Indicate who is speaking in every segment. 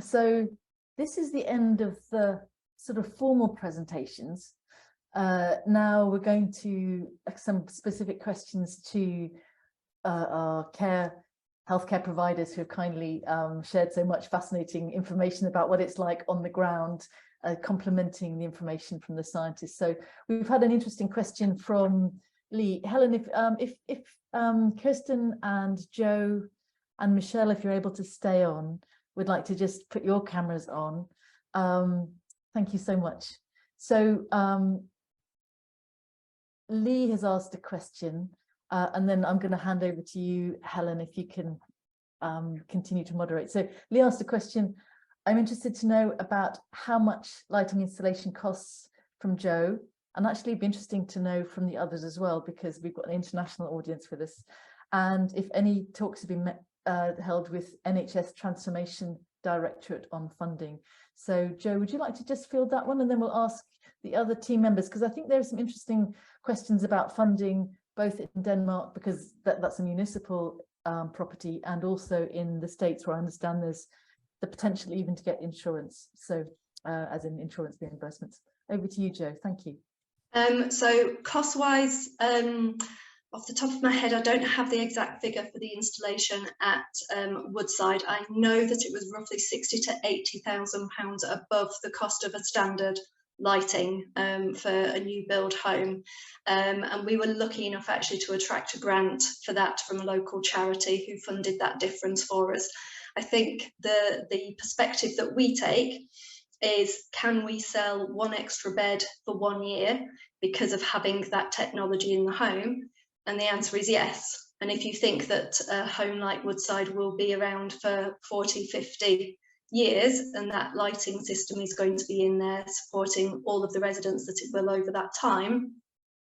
Speaker 1: So this is the end of the sort of formal presentations. Now we're going to some specific questions to our healthcare providers who have kindly shared so much fascinating information about what it's like on the ground, complementing the information from the scientists. So we've had an interesting question from Lee. Helen, if Kirsten and Joe and Michelle, if you're able to stay on, would like to just put your cameras on. Thank you so much. So Lee has asked a question, and then I'm going to hand over to you, Helen, if you can continue to moderate. So Lee asked a question. I'm interested to know about how much lighting installation costs from Joe, and actually it'd be interesting to know from the others as well, because we've got an international audience with us, and if any talks have been held with NHS Transformation Directorate on funding. So Joe, would you like to just field that one, and then we'll ask the other team members, because I think there are some interesting questions about funding both in Denmark, because that's a municipal property, and also in the States, where I understand there's the potential even to get insurance, so as in insurance reimbursements. Over to you, Joe. Thank you.
Speaker 2: So cost-wise, off the top of my head, I don't have the exact figure for the installation at Woodside. I know that it was roughly £60,000 to £80,000 above the cost of a standard lighting for a new build home, and we were lucky enough actually to attract a grant for that from a local charity who funded that difference for us. I think the perspective that we take is, can we sell one extra bed for 1 year because of having that technology in the home? And the answer is yes. And if you think that a home like Woodside will be around for 40, 50 years, and that lighting system is going to be in there supporting all of the residents that it will over that time,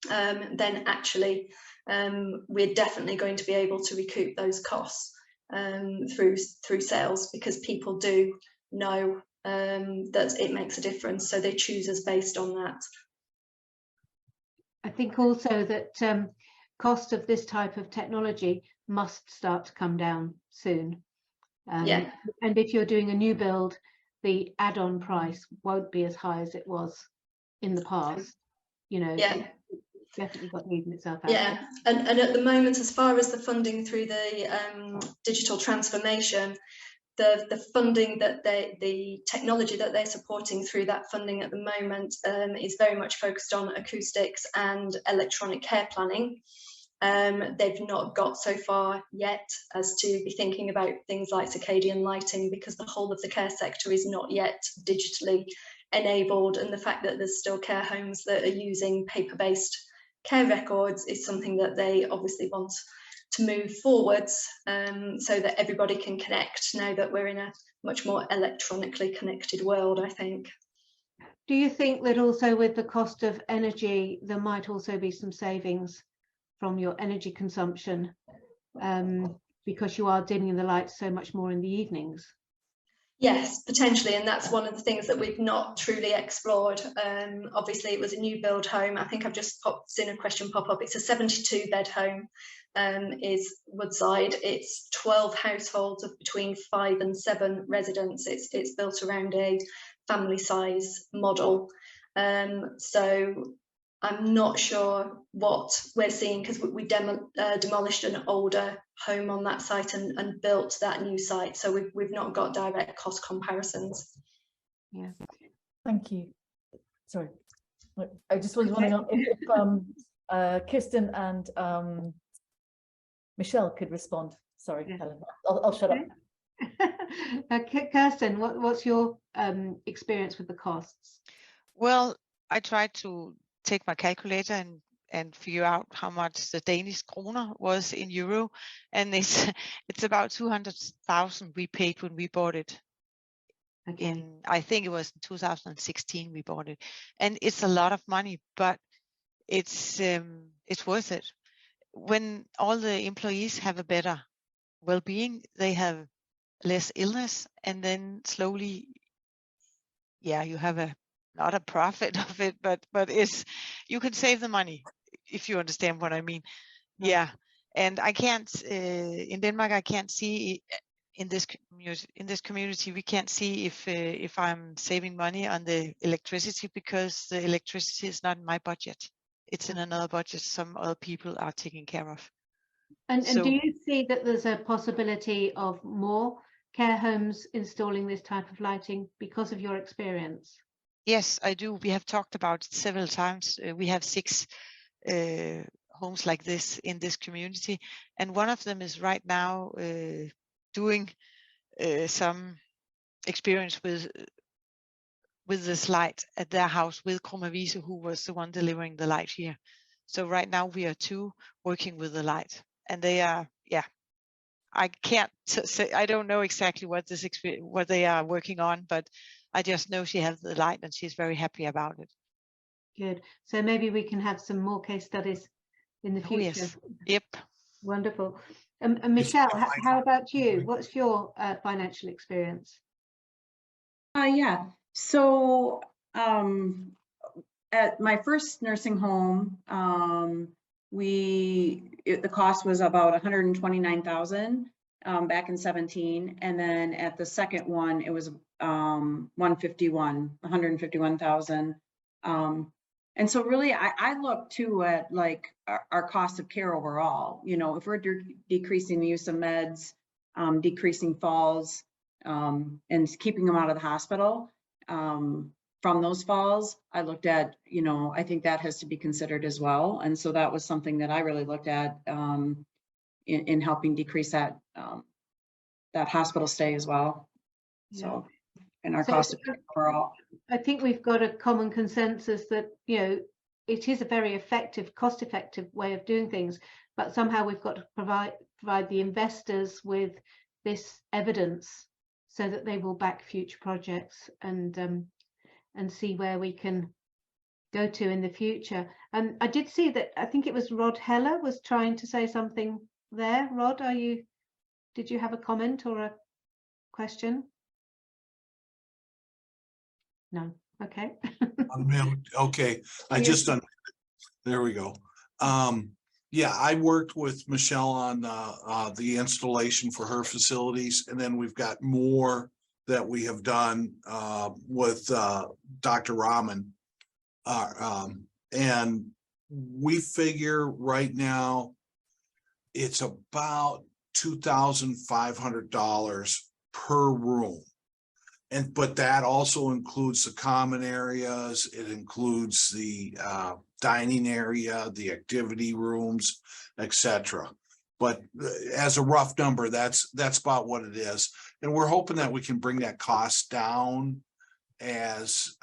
Speaker 2: then actually we're definitely going to be able to recoup those costs through sales, because people do know that it makes a difference, so they choose us based on that.
Speaker 3: I think also that cost of this type of technology must start to come down soon.
Speaker 2: Yeah.
Speaker 3: And if you're doing a new build, the add-on price won't be as high as it was in the past. You know,
Speaker 2: yeah.
Speaker 3: It's definitely got to even itself out.
Speaker 2: Yeah, and at the moment, as far as the funding through the digital transformation, the funding that the technology that they're supporting through that funding at the moment is very much focused on acoustics and electronic care planning. They've not got so far yet as to be thinking about things like circadian lighting, because the whole of the care sector is not yet digitally enabled, and the fact that there's still care homes that are using paper-based care records is something that they obviously want to move forwards, so that everybody can connect now that we're in a much more electronically connected world, I think.
Speaker 3: Do you think that also with the cost of energy, there might also be some savings from your energy consumption, because you are dimming the lights so much more in the evenings? Yes,
Speaker 2: potentially, and that's one of the things that we've not truly explored. Obviously, it was a new build home. I think I've just seen a question pop up. It's a 72-bed home, is Woodside. It's 12 households of between 5 and 7 residents. It's built around a family size model. So I'm not sure what we're seeing, because we demolished an older home on that site and built that new site, so we've not got direct cost comparisons.
Speaker 3: Yeah,
Speaker 1: thank you. Sorry, I just was wondering if Kirsten and Michelle could respond. Sorry, yeah. Helen, I'll shut up.
Speaker 3: Kirsten, what's your experience with the costs?
Speaker 4: Well, I tried to take my calculator and figure out how much the Danish kroner was in euro, and it's about 200,000 we paid when we bought it. Okay. I think it was in 2016 we bought it, and it's a lot of money, but it's worth it. When all the employees have a better well-being, they have less illness, and then slowly, yeah, you have not a profit of it, but you can save the money, if you understand what I mean. Yeah, and I can't in Denmark, I can't see in this community, we can't see if I'm saving money on the electricity, because the electricity is not in my budget. It's in another budget some other people are taking care of.
Speaker 3: And
Speaker 4: So,
Speaker 3: do you see that there's a possibility of more care homes installing this type of lighting because of your experience?
Speaker 4: yes, I do. We have talked about it several times. We have 6 homes like this in this community, and one of them is right now doing some experience with this light at their house with Kromavise, who was the one delivering the light here. So right now we are 2 working with the light, and they are, yeah, I can't say, I don't know exactly what what they are working on, but I just know she has the light and she's very happy about it.
Speaker 3: Good. So maybe we can have some more case studies in the future.
Speaker 4: Yes. Yep.
Speaker 3: Wonderful. And Michelle, how about you? What's your financial experience?
Speaker 5: Yeah. So at my first nursing home, the cost was about 129,000 back in 17, and then at the second one it was 151,000. And so really I look too at like our cost of care overall. You know, if we're decreasing the use of meds, decreasing falls, and keeping them out of the hospital from those falls, I looked at, you know, I think that has to be considered as well. And so that was something that I really looked at in helping decrease that that hospital stay as well.
Speaker 3: Yeah.
Speaker 5: So, and our
Speaker 3: So
Speaker 5: cost of care overall.
Speaker 3: I think we've got a common consensus that, you know, it is a very effective, cost-effective way of doing things, but somehow we've got to provide the investors with this evidence so that they will back future projects and see where we can go to in the future. And I did see that, I think it was Rod Heller was trying to say something there. Rod, did you have a comment or a question? No. Okay.
Speaker 6: Okay. I just done. There we go. Yeah, I worked with Michelle on the installation for her facilities, and then we've got more that we have done with Dr. Rahman, and we figure right now it's about $2,500 per room. But that also includes the common areas. It includes the dining area, the activity rooms, etc. But as a rough number, that's about what it is. And we're hoping that we can bring that cost down as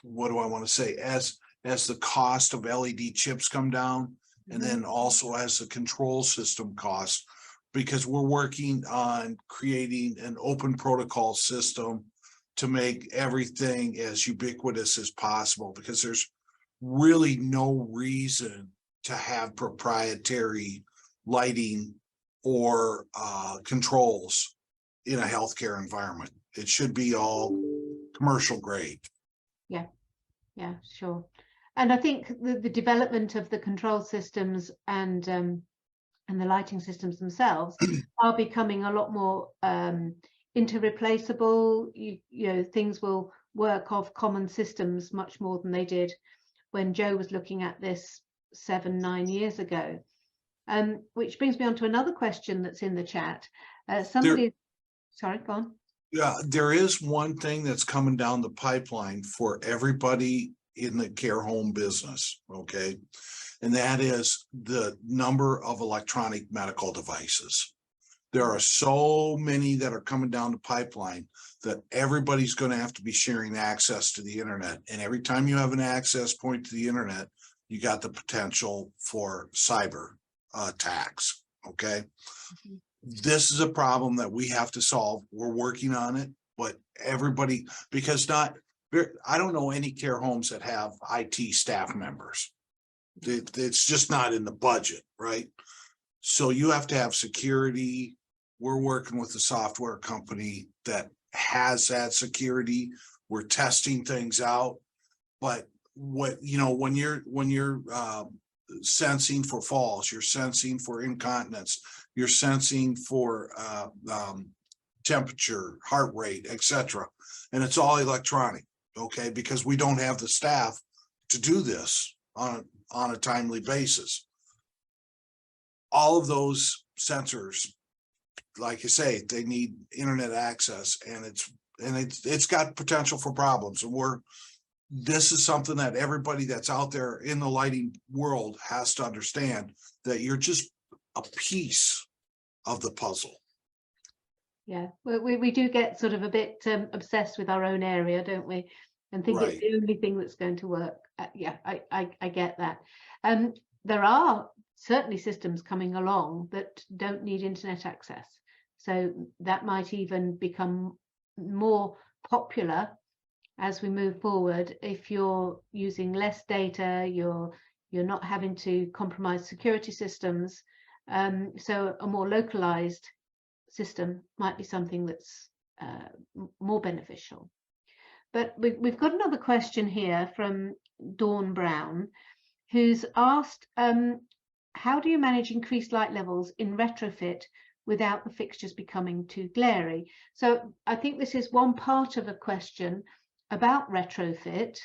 Speaker 6: what do I want to say? As the cost of LED chips come down, and then also as the control system costs, because we're working on creating an open protocol system to make everything as ubiquitous as possible, because there's really no reason to have proprietary lighting or controls in a healthcare environment. It should be all commercial grade.
Speaker 3: Yeah, sure. And I think the development of the control systems and the lighting systems themselves are becoming a lot more interreplaceable. You know, things will work off common systems much more than they did when Joe was looking at this 7-9 years ago. Which brings me on to another question that's in the chat. Sorry, go on.
Speaker 6: Yeah, there is one thing that's coming down the pipeline for everybody in the care home business, okay? And that is the number of electronic medical devices. There are so many that are coming down the pipeline that everybody's going to have to be sharing access to the internet. And every time you have an access point to the internet, you got the potential for cyber attacks, okay? Mm-hmm. This is a problem that we have to solve. We're working on it, but everybody, because I don't know any care homes that have IT staff members. It's just not in the budget, right? So you have to have security. We're working with a software company that has that security. We're testing things out, but when you're sensing for falls, you're sensing for incontinence, you're sensing for temperature, heart rate, etc. And it's all electronic, okay? Because we don't have the staff to do this on a timely basis. All of those sensors, like you say, they need internet access, and it's got potential for problems. And this is something that everybody that's out there in the lighting world has to understand, that you're just a piece of the puzzle.
Speaker 3: Yeah, we do get sort of a bit obsessed with our own area, don't we? And think it's the only thing that's going to work. Yeah, I get that. There are certainly systems coming along that don't need internet access. So that might even become more popular as we move forward. If you're using less data, you're not having to compromise security systems. So a more localized system might be something that's more beneficial. But we've got another question here from Dawn Brown, who's asked, how do you manage increased light levels in retrofit without the fixtures becoming too glary? So I think this is one part of a question about retrofit.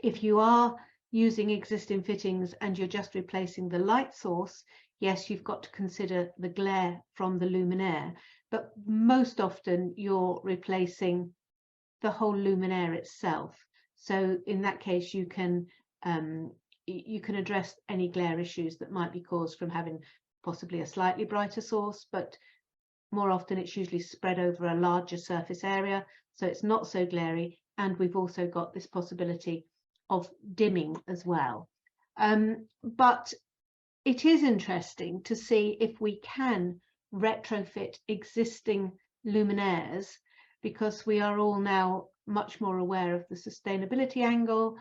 Speaker 3: If you are using existing fittings and you're just replacing the light source, yes, you've got to consider the glare from the luminaire, but most often you're replacing the whole luminaire itself. So in that case, you can address any glare issues that might be caused from having possibly a slightly brighter source, but more often it's usually spread over a larger surface area, so it's not so glary. And we've also got this possibility of dimming as well. But it is interesting to see if we can retrofit existing luminaires, because we are all now much more aware of the sustainability angle,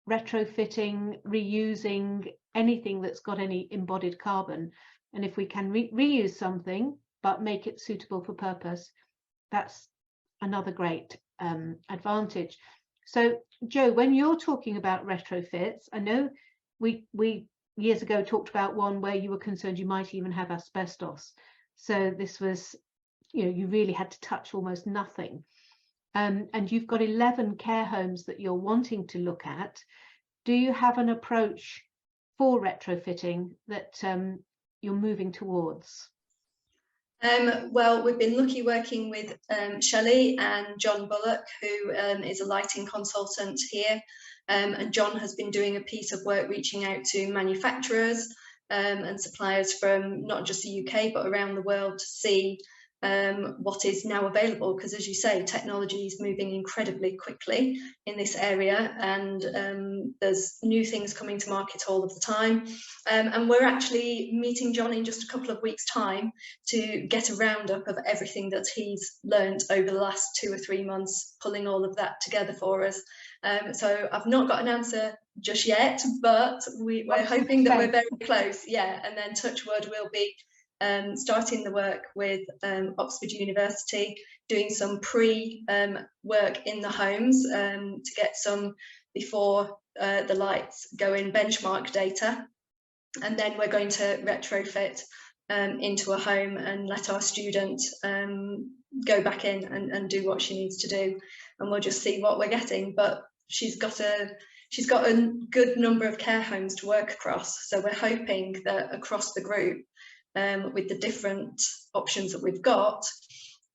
Speaker 3: retrofitting, reusing anything that's got any embodied carbon. And if we can reuse something but make it suitable for purpose, that's another great advantage. So Joe, when you're talking about retrofits, I know we years ago talked about one where you were concerned you might even have asbestos. So this was, you really had to touch almost nothing. And you've got 11 care homes that you're wanting to look at. Do you have an approach for retrofitting that you're moving towards?
Speaker 2: Well, we've been lucky working with Shelley and John Bullock, who is a lighting consultant here. And John has been doing a piece of work reaching out to manufacturers and suppliers from not just the UK, but around the world to see what is now available, because as you say, technology is moving incredibly quickly in this area, and there's new things coming to market all of the time. And we're actually meeting John in just a couple of weeks' time to get a roundup of everything that he's learned over the last 2 or 3 months, pulling all of that together for us. So I've not got an answer just yet, but we're hoping that we're very close. Yeah, and then touch wood, we'll be starting the work with Oxford University, doing some pre-work in the homes to get some before the lights go in benchmark data. And then we're going to retrofit into a home and let our student go back in and do what she needs to do. And we'll just see what we're getting. But she's got a good number of care homes to work across. So we're hoping that across the group, with the different options that we've got,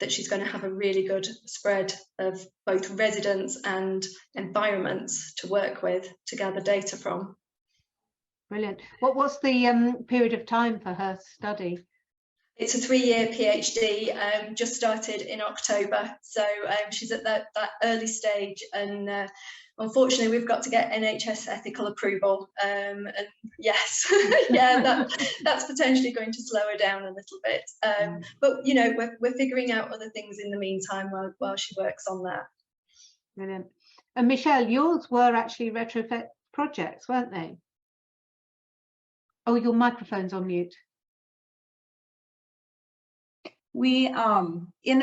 Speaker 2: that she's going to have a really good spread of both residents and environments to work with to gather data from.
Speaker 3: Brilliant. What's the period of time for her study?
Speaker 2: It's a 3-year PhD, just started in October, so she's at that early stage, and unfortunately we've got to get NHS ethical approval, and yes, yeah, that's potentially going to slow her down a little bit, but we're figuring out other things in the meantime while she works on that.
Speaker 3: Brilliant. And Michelle, yours were actually retrofit projects, weren't they? Oh, your microphone's on mute.
Speaker 5: We in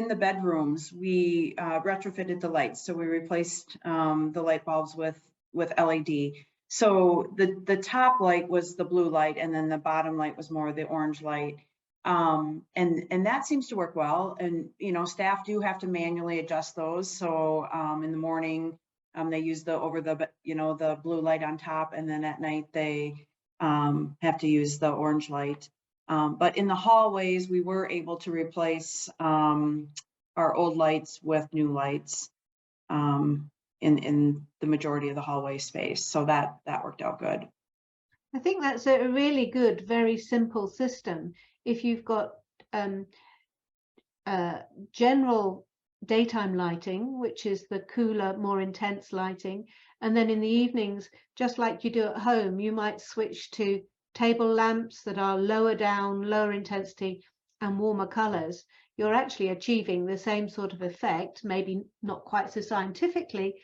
Speaker 5: the bedrooms, we retrofitted the lights. So we replaced the light bulbs with with LED. So the top light was the blue light, and then the bottom light was more the orange light. And that seems to work well. And, you know, staff do have to manually adjust those. So in the morning, they use the blue light on top, and then at night they have to use the orange light. But in the hallways, we were able to replace our old lights with new lights in the majority of the hallway space. So that worked out good.
Speaker 3: I think that's a really good, very simple system. If you've got general daytime lighting, which is the cooler, more intense lighting, and then in the evenings, just like you do at home, you might switch to table lamps that are lower down, lower intensity and warmer colors. You're actually achieving the same sort of effect, maybe not quite so scientifically,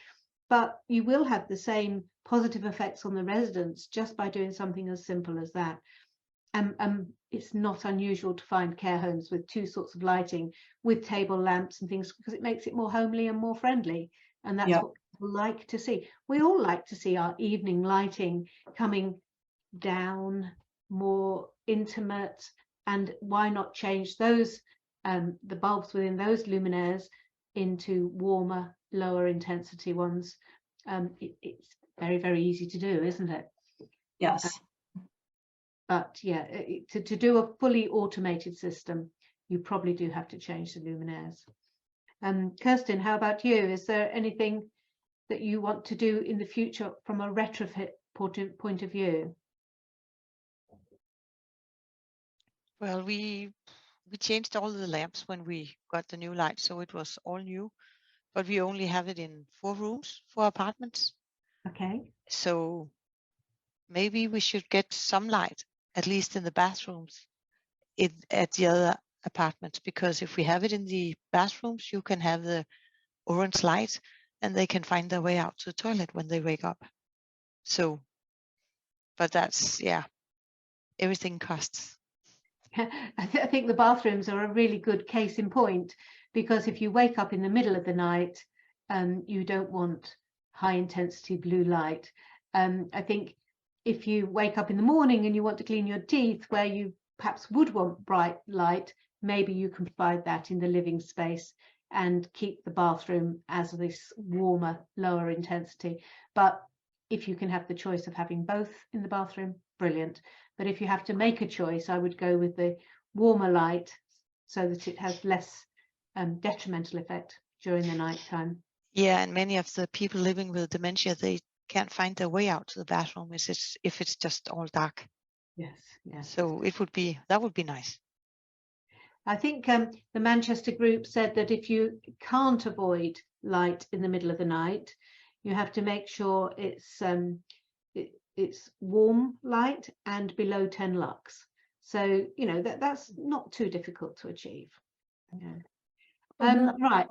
Speaker 3: but you will have the same positive effects on the residents just by doing something as simple as that. It's not unusual to find care homes with two sorts of lighting with table lamps and things, because it makes it more homely and more friendly. And that's what people like to see. We all like to see our evening lighting coming down, more intimate, and why not change those, the bulbs within those luminaires into warmer, lower intensity ones. It's very, very easy to do, isn't it?
Speaker 5: Yes.
Speaker 3: But yeah, to do a fully automated system, you probably do have to change the luminaires. Kirsten, how about you? Is there anything that you want to do in the future from a retrofit point of view?
Speaker 4: Well, we changed all the lamps when we got the new light, so it was all new. But we only have it in 4 rooms, 4 apartments.
Speaker 3: Okay.
Speaker 4: So maybe we should get some light, at least in the bathrooms, at the other apartments, because if we have it in the bathrooms, you can have the orange light and they can find their way out to the toilet when they wake up. So, but that's, yeah, everything costs.
Speaker 3: I think the bathrooms are a really good case in point, because if you wake up in the middle of the night, you don't want high intensity blue light. I think if you wake up in the morning and you want to clean your teeth, where you perhaps would want bright light, maybe you can provide that in the living space and keep the bathroom as this warmer, lower intensity. But if you can have the choice of having both in the bathroom, brilliant. But if you have to make a choice, I would go with the warmer light so that it has less detrimental effect during the night time.
Speaker 4: Yeah, and many of the people living with dementia, they can't find their way out to the bathroom if it's just all dark.
Speaker 3: Yes, yes.
Speaker 4: So that would be nice.
Speaker 3: I think the Manchester group said that if you can't avoid light in the middle of the night, you have to make sure it's warm light and below 10 lux. So, you know, that's not too difficult to achieve. Yeah. Right.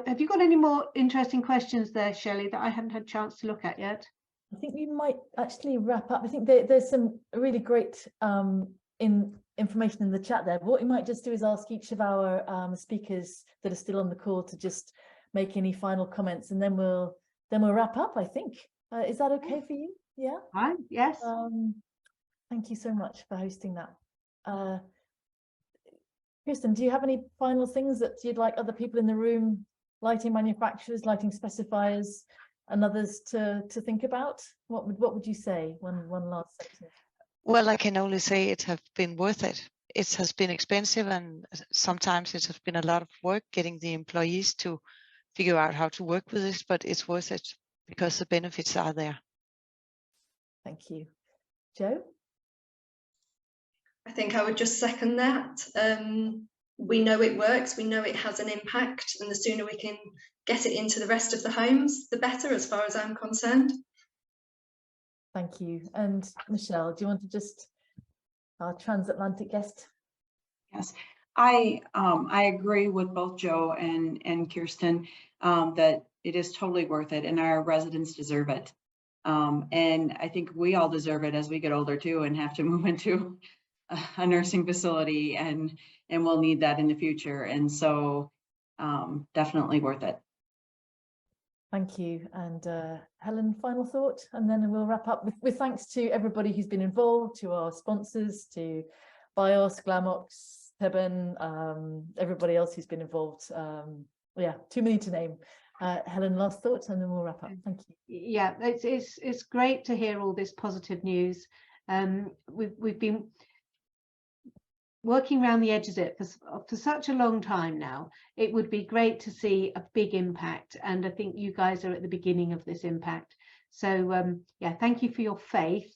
Speaker 3: Have you got any more interesting questions there, Shelley, that I haven't had a chance to look at yet?
Speaker 1: I think we might actually wrap up. I think there's some really great information in the chat there. But what we might just do is ask each of our speakers that are still on the call to just make any final comments, and then we'll wrap up, I think. Is that okay for you? Yeah.
Speaker 3: Right. Yes.
Speaker 1: Thank you so much for hosting that. Kirsten, do you have any final things that you'd like other people in the room, lighting manufacturers, lighting specifiers, and others to think about? What would you say? One last section.
Speaker 4: Well, I can only say it has been worth it. It has been expensive, and sometimes it has been a lot of work getting the employees to figure out how to work with this, but it's worth it because the benefits are there.
Speaker 1: Thank you. Joe?
Speaker 2: I think I would just second that. We know it works, we know it has an impact, and the sooner we can get it into the rest of the homes, the better, as far as I'm concerned.
Speaker 1: Thank you. And Michelle, do you want to just, our transatlantic guest?
Speaker 5: Yes, I agree with both Joe and Kirsten that it is totally worth it, and our residents deserve it. And I think we all deserve it as we get older too and have to move into a nursing facility, and we'll need that in the future. And so definitely worth it.
Speaker 1: Thank you. And Helen, final thought, and then we'll wrap up with thanks to everybody who's been involved, to our sponsors, to BIOS, Glamox, Teben, everybody else who's been involved. Yeah, too many to name. Helen, last thoughts, and then we'll wrap up. Thank you.
Speaker 3: Yeah, it's great to hear all this positive news. We've been working around the edges of it for such a long time now. It would be great to see a big impact, and I think you guys are at the beginning of this impact. So yeah, thank you for your faith,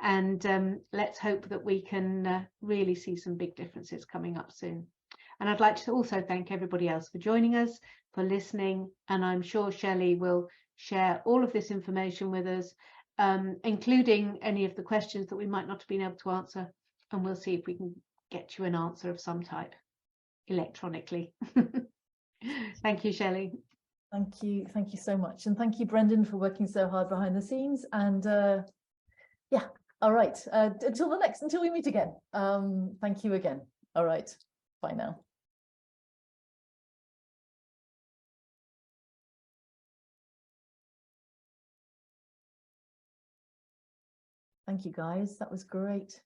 Speaker 3: and let's hope that we can really see some big differences coming up soon. And I'd like to also thank everybody else for joining us, for listening, and I'm sure Shelley will share all of this information with us, including any of the questions that we might not have been able to answer, and we'll see if we can get you an answer of some type electronically. Thank you, Shelley.
Speaker 1: Thank you so much, and thank you, Brendan, for working so hard behind the scenes. And yeah, all right, until we meet again. Thank you again. All right, bye now. Thank you, guys. That was great.